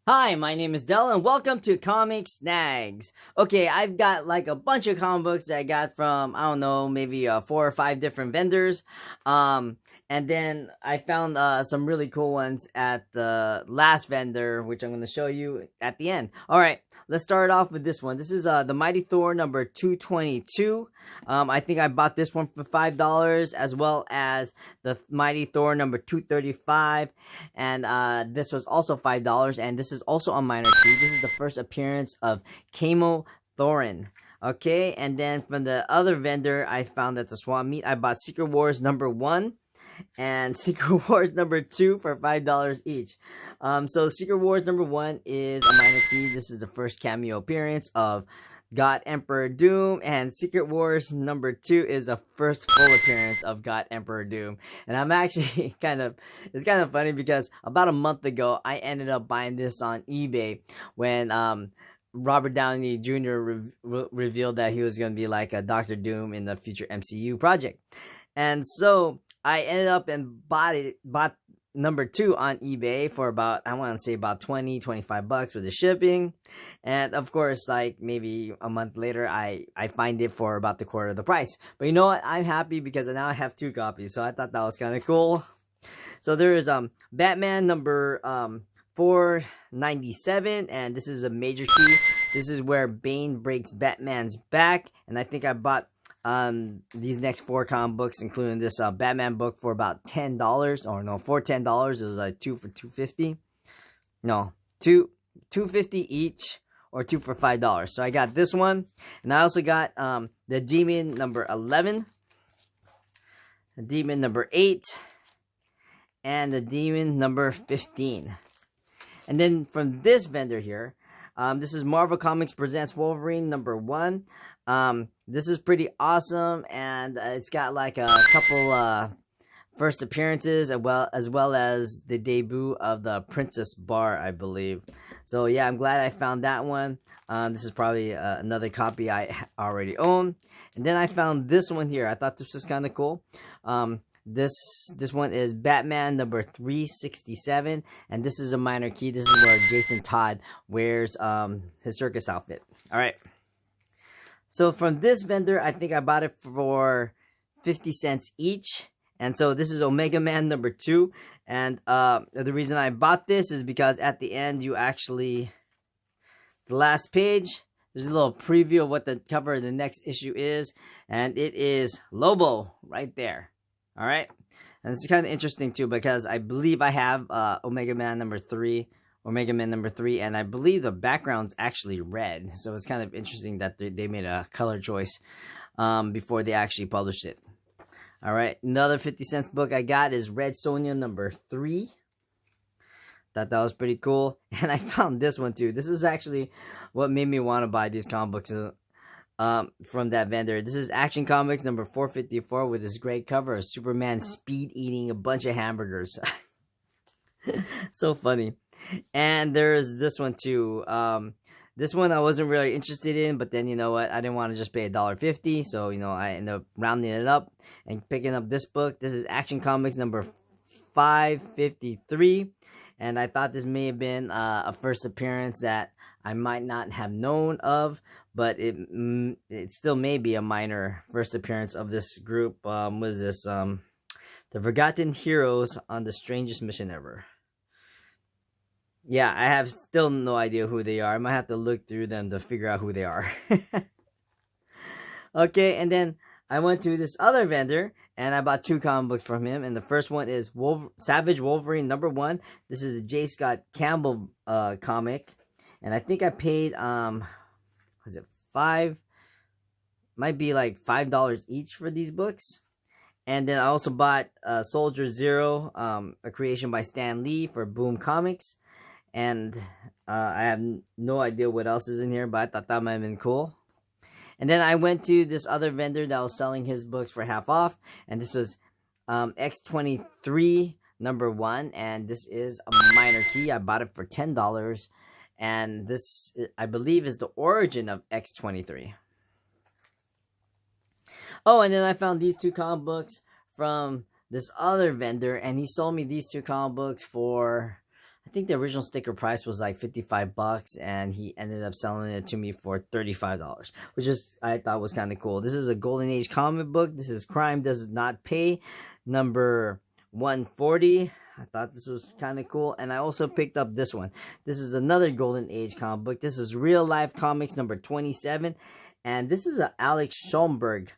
Hi, my name is Del, and welcome to Comic Snags. Okay, I've got like a bunch of comic books that I got from, I don't know, maybe 4 or 5 different vendors. Um, and then I found some really cool ones at the last vendor, which I'm going to show you at the end. All right, let's start off with this one. This is the Mighty Thor number 222. I think I bought this one for $5, as well as the Mighty Thor number 235, and this was also $5, and this is also on minor key. This is the first appearance of Camo Thorin. Okay, and then from the other vendor, I found that the Swap Meet, I bought Secret Wars number 1 and Secret Wars number 2 for $5 each. So Secret Wars number 1 is a minor key. This is the first cameo appearance of God Emperor Doom, and Secret Wars number 2 is the first full appearance of God Emperor Doom. And I'm actually it's kind of funny because about a month ago, I ended up buying this on eBay when Robert Downey Jr. revealed that he was going to be like a Doctor Doom in the future MCU project. And so I ended up and bought number 2 on eBay for about, I want to say about 20-25 bucks with the shipping. And of course, like maybe a month later, I find it for about the quarter of the price. But you know what? I'm happy because now I have 2 copies. So I thought that was kind of cool. So there is Batman number 497, and this is a major key. This is where Bane breaks Batman's back, and I think I bought these next 4 comic books, including this Batman book, for about $10, or no, for $10. It was like 2 for $2.50. No, $2.50 each, or 2 for $5. So I got this one, and I also got the Demon number 11, the Demon number 8, and the Demon number 15. And then from this vendor here, this is Marvel Comics Presents Wolverine number 1. This is pretty awesome, and it's got like a couple first appearances, as well as the debut of the Princess Bar, I believe. So yeah, I'm glad I found that one. This is probably another copy I already own. And then I found this one here. I thought this was kind of cool. This one is Batman number 367, and this is a minor key. This is where Jason Todd wears his circus outfit. All right. So from this vendor, I think I bought it for 50 cents each. And so this is Omega Man number 2. And the reason I bought this is because at the end, the last page, there's a little preview of what the cover of the next issue is. And it is Lobo right there. All right. And this is kind of interesting too, because I believe I have Omega Man number 3, and I believe the background's actually red. So it's kind of interesting that they made a color choice before they actually published it. All right, another 50 cents book I got is Red Sonja number 3. Thought that was pretty cool. And I found this one too. This is actually what made me want to buy these comic books from that vendor. This is Action Comics number 454 with this great cover of Superman speed eating a bunch of hamburgers. So funny. And there's this one too. This one I wasn't really interested in, but then you know what? I didn't want to just pay $1.50, so you know I ended up rounding it up and picking up this book. This is Action Comics number 553, and I thought this may have been a first appearance that I might not have known of, but it still may be a minor first appearance of this group. What is this? The Forgotten Heroes on the Strangest Mission Ever. Yeah, I have still no idea who they are. I might have to look through them to figure out who they are. Okay, and then I went to this other vendor, and I bought 2 comic books from him. And the first one is Savage Wolverine number 1. This is a J. Scott Campbell comic. And I think I paid, was it might be like $5 each for these books. And then I also bought Soldier Zero, a creation by Stan Lee for Boom Comics. And I have no idea what else is in here, but I thought that might have been cool. And then I went to this other vendor that was selling his books for half off. And this was X-23 number 1. And this is a minor key. I bought it for $10. And this, I believe, is the origin of X-23. Oh, and then I found these 2 comic books from this other vendor. And he sold me these 2 comic books for, I think the original sticker price was like 55 bucks, and he ended up selling it to me for $35, which is I thought was kind of cool. This is a Golden Age comic book. This is Crime Does Not Pay, number 140. I thought this was kind of cool, and I also picked up this one. This is another Golden Age comic book. This is Real Life Comics number 27, and this is a Alex Schomburg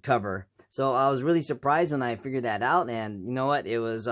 cover. So I was really surprised when I figured that out, and you know what? It was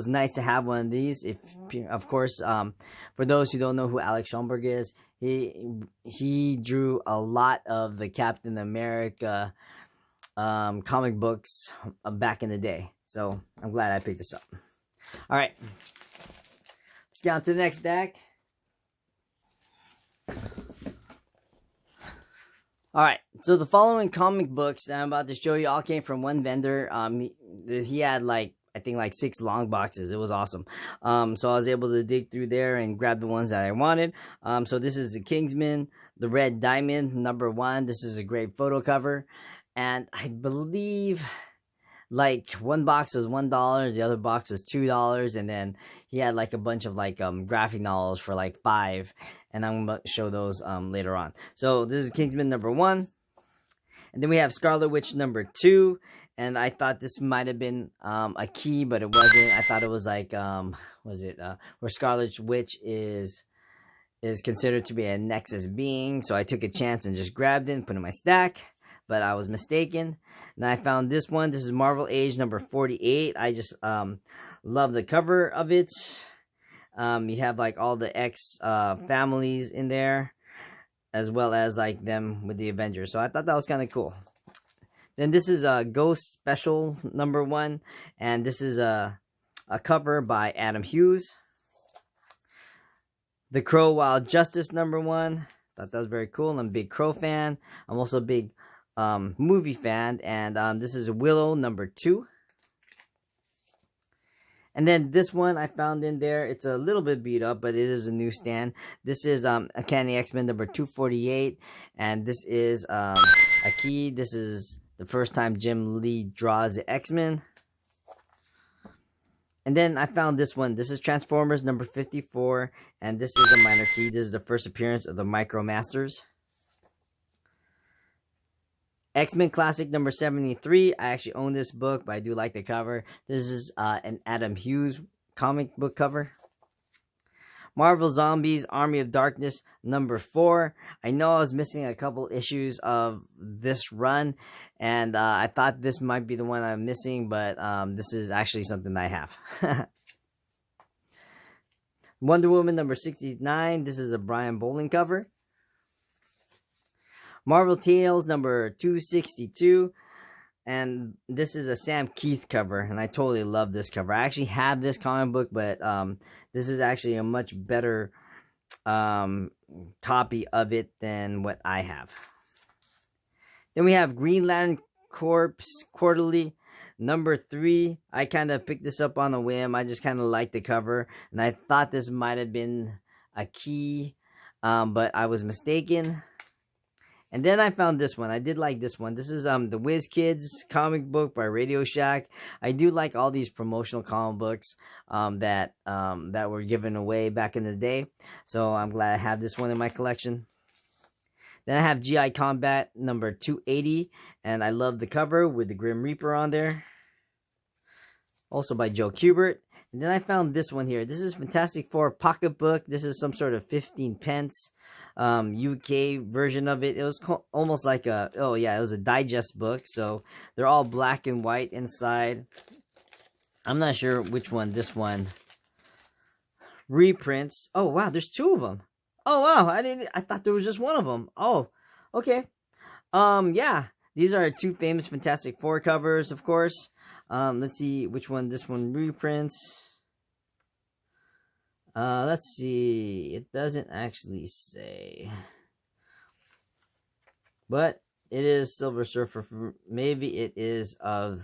nice to have one of these. If of course, for those who don't know who Alex Schomburg is, he drew a lot of the Captain America comic books back in the day. So I'm glad I picked this up. All right, let's get on to the next deck. Alright, so the following comic books that I'm about to show you all came from one vendor. He had like, I think like 6 long boxes. It was awesome. So I was able to dig through there and grab the ones that I wanted. So this is the Kingsman, the Red Diamond, number 1. This is a great photo cover. And I believe like one box was $1, the other box was $2, and then he had like a bunch of like graphic novels for like $5, and I'm gonna show those later on. So this is Kingsman number 1, and then we have Scarlet Witch number 2, and I thought this might have been a key, but it wasn't. I thought it was like where Scarlet Witch is considered to be a Nexus being, so I took a chance and just grabbed it and put it in my stack. But I was mistaken. And I found this one. This is Marvel Age number 48. I just love the cover of it. You have like all the X families in there, as well as like them with the Avengers. So I thought that was kind of cool. Then this is a Ghost Special number 1, and this is a cover by Adam Hughes. The Crow Wild Justice number 1. Thought that was very cool. I'm a big Crow fan. I'm also a big movie fan, and this is Willow number 2. And then this one I found in there. It's a little bit beat up, but it is a newsstand. This is Uncanny X-Men number 248, and this is a key. This is the first time Jim Lee draws the X-Men. And then I found this one. This is Transformers number 54, and this is a minor key. This is the first appearance of the Micromasters. X-Men Classic number 73. I actually own this book, but I do like the cover. This is an Adam Hughes comic book cover. Marvel Zombies Army of Darkness number 4. I know I was missing a couple issues of this run, and I thought this might be the one I'm missing, but this is actually something I have. Wonder Woman number 69. This is a Brian Bolland cover. Marvel Tales number 262, and this is a Sam Keith cover, and I totally love this cover. I actually have this comic book, but this is actually a much better copy of it than what I have. Then we have Green Lantern Corps Quarterly number 3. I kind of picked this up on a whim. I just kind of liked the cover, and I thought this might have been a key, but I was mistaken. And then I found this one. I did like this one. This is the Whiz Kids comic book by Radio Shack. I do like all these promotional comic books that were given away back in the day. So I'm glad I have this one in my collection. Then I have G.I. Combat number 280, and I love the cover with the Grim Reaper on there. Also by Joe Kubert. And then I found this one here. This is Fantastic Four pocketbook. This is some sort of 15 pence UK version of it. It was almost like it was a digest book. So they're all black and white inside. I'm not sure which one. This one reprints. Oh wow, there's 2 of them. Oh wow, I thought there was just one of them. Oh, okay. Yeah, these are 2 famous Fantastic Four covers, of course. Let's see which one this one reprints. Let's see. It doesn't actually say. But it is Silver Surfer. Maybe it is of...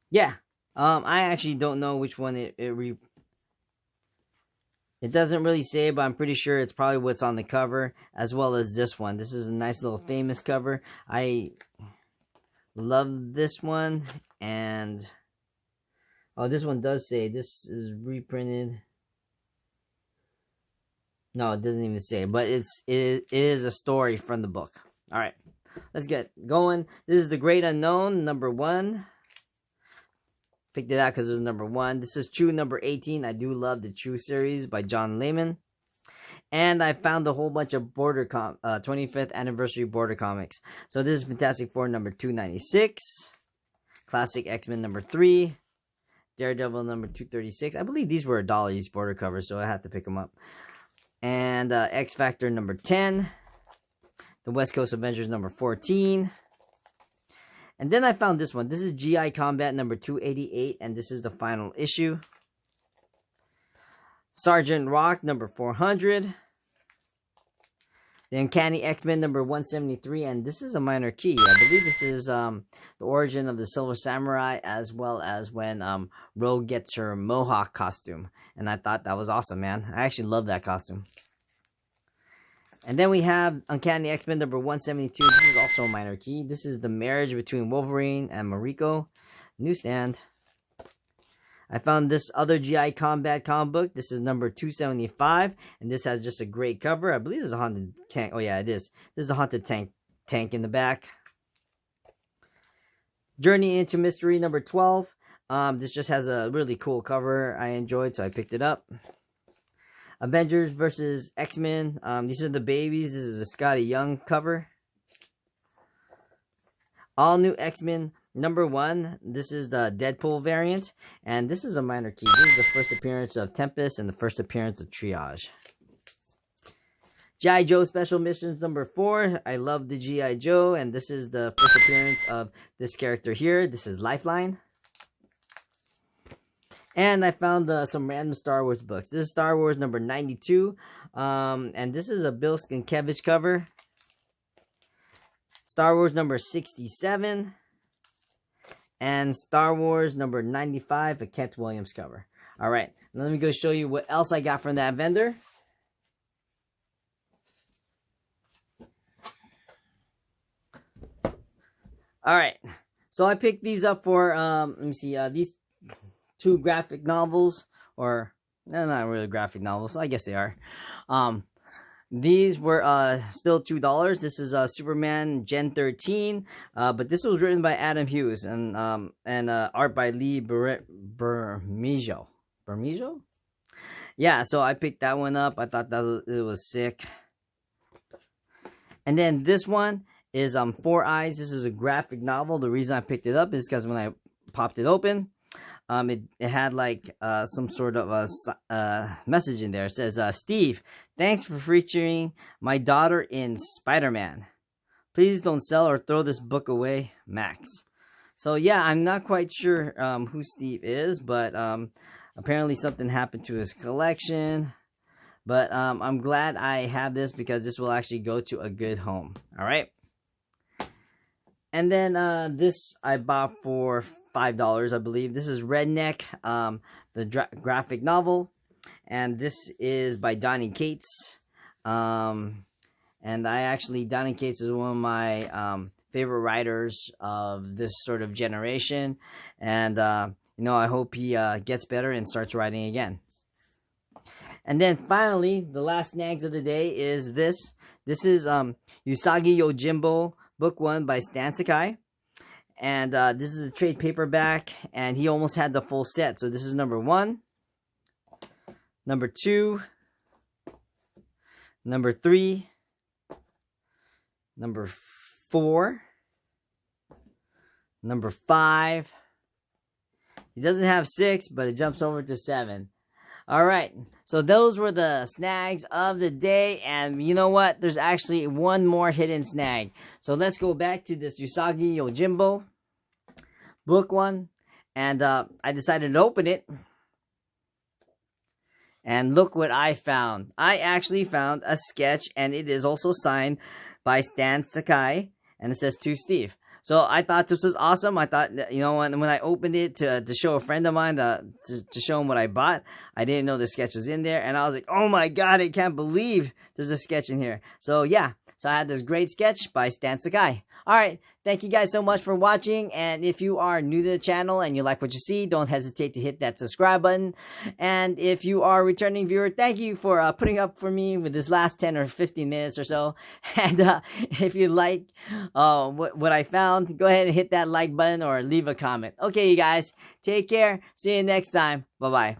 Yeah. I actually don't know which one it It doesn't really say, but I'm pretty sure it's probably what's on the cover, as well as this one. This is a nice little famous cover. I love this one, and oh, this one does say this is reprinted. No, it doesn't even say, but it is a story from the book. All right, let's get going. This is The Great Unknown, number 1. Picked it out because it was number 1. This is Chew number 18. I do love the Chew series by John Layman. And I found a whole bunch of 25th anniversary Border comics. So this is Fantastic Four number 296. Classic X-Men number 3. Daredevil number 236. I believe these were $1 each border covers, so I had to pick them up. And X Factor number 10. The West Coast Avengers number 14. And then I found this one. This is G.I. Combat number 288, and this is the final issue. Sergeant Rock number 400. The Uncanny X-Men number 173, and this is a minor key. I believe this is the origin of the Silver Samurai, as well as when Rogue gets her Mohawk costume. And I thought that was awesome, man. I actually love that costume. And then we have Uncanny X-Men number 172. This is also a minor key. This is the marriage between Wolverine and Mariko. Newsstand. I found this other G.I. Combat comic book. This is number 275, and this has just a great cover. I believe there's a haunted tank. Oh yeah, it is. This is the haunted tank in the back. Journey into Mystery number 12. This just has a really cool cover I enjoyed, so I picked it up. Avengers versus X-Men. These are the babies. This is the Scotty Young cover. All New X-Men number 1. This is the Deadpool variant, and this is a minor key. This is the first appearance of Tempest and the first appearance of Triage. G.I. Joe Special Missions number 4. I love the G.I. Joe, and this is the first appearance of this character here. This is Lifeline. And I found some random Star Wars books. This is Star Wars number 92. And this is a Bill Sienkiewicz cover. Star Wars number 67. And Star Wars number 95, a Kent Williams cover. Alright, let me go show you what else I got from that vendor. Alright, so I picked these up for, let me see, these 2 graphic novels, or they're not really graphic novels, I guess they are. These were still $2. This is Superman Gen 13, but this was written by Adam Hughes and art by Lee Bermejo. Bermejo? Yeah, so I picked that one up. I thought that it was sick. And then this one is 4 Eyes. This is a graphic novel. The reason I picked it up is because when I popped it open, it had like some sort of a message in there. It says, Steve, thanks for featuring my daughter in Spider-Man. Please don't sell or throw this book away, Max. So yeah, I'm not quite sure who Steve is, but apparently something happened to his collection. But I'm glad I have this because this will actually go to a good home. All right. And then this I bought for $5, I believe. This is Redneck, the graphic novel, and this is by Donny Cates. And Donny Cates is one of my favorite writers of this sort of generation, and you know, I hope he gets better and starts writing again. And then finally, the last snags of the day is this. This is Usagi Yojimbo, Book 1 by Stan Sakai. And this is a trade paperback, and he almost had the full set. So this is number 1, number 2, number 3, number 4, number 5. He doesn't have 6, but it jumps over to 7. Alright, so those were the snags of the day, and you know what? There's actually one more hidden snag. So let's go back to this Usagi Yojimbo Book 1, and I decided to open it. And look what I found. I actually found a sketch, and it is also signed by Stan Sakai, and it says, To Steve. So I thought this was awesome. I thought that, you know, when I opened it to show a friend of mine to show him what I bought, I didn't know the sketch was in there, and I was like, oh my god, I can't believe there's a sketch in here. So yeah, so I had this great sketch by Stan Sakai. Alright, thank you guys so much for watching, and if you are new to the channel and you like what you see, don't hesitate to hit that subscribe button. And if you are a returning viewer, thank you for putting up for me with this last 10 or 15 minutes or so. And if you like what I found, go ahead and hit that like button or leave a comment. Okay, you guys, take care. See you next time. Bye-bye.